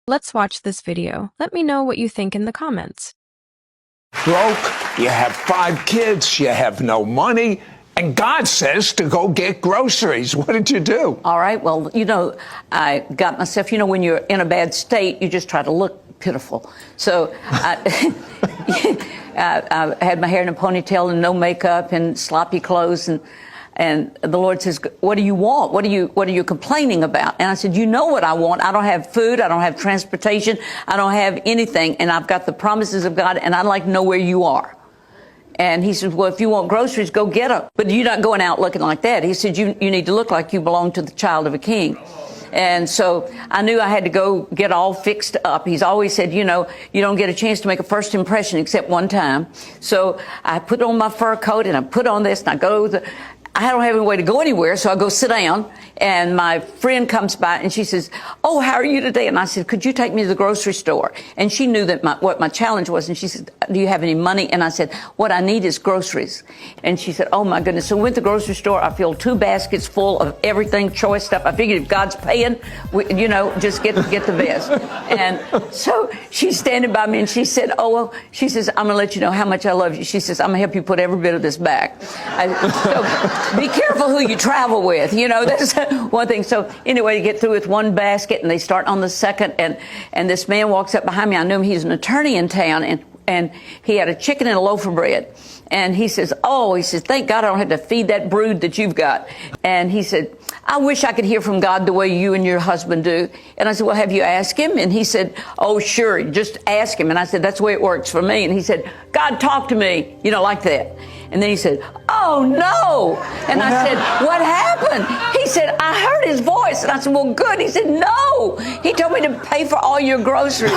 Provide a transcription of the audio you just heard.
Let's watch this video. Let me know what you think in the comments. Broke, you have 5 kids, you have no money, and God says to go get groceries. What did you do? All right, well, I got myself, when you're in a bad state, you just try to look pitiful. So I had my hair in a ponytail and no makeup and sloppy clothes, and the Lord says, what do you want? What are you complaining about? And I said, you know what I want. I don't have food. I don't have transportation. I don't have anything. And I've got the promises of God, and I'd like to know where you are. And he said, well, if you want groceries, go get them. But you're not going out looking like that. He said, you need to look like you belong to the child of a king. And so I knew I had to go get all fixed up. He's always said, you don't get a chance to make a first impression except one time. So I put on my fur coat and I put on this and I don't have any way to go anywhere, so I go sit down, and my friend comes by, and she says, oh, how are you today? And I said, could you take me to the grocery store? And she knew that what my challenge was, and she said, do you have any money? And I said, what I need is groceries. And she said, oh, my goodness. So we went to the grocery store. I filled 2 baskets full of everything, choice stuff. I figured if God's paying, just get the best. And so she's standing by me, and she said, she says, I'm going to let you know how much I love you. She says, I'm going to help you put every bit of this back. Be careful who you travel with. That's one thing. So anyway, you get through with 1 basket, and they start on the second, and this man walks up behind me. I knew him. He's an attorney in town, and he had a chicken and a loaf of bread. And he says, thank God I don't have to feed that brood that you've got. And he said, I wish I could hear from God the way you and your husband do. And I said, well, have you asked him? And he said, oh, sure, just ask him. And I said, that's the way it works for me. And he said, God, talk to me, like that. And then he said, oh, no. And I said, what happened? He said, I heard his voice. And I said, well, good. He said, no. He told me to pay for all your groceries.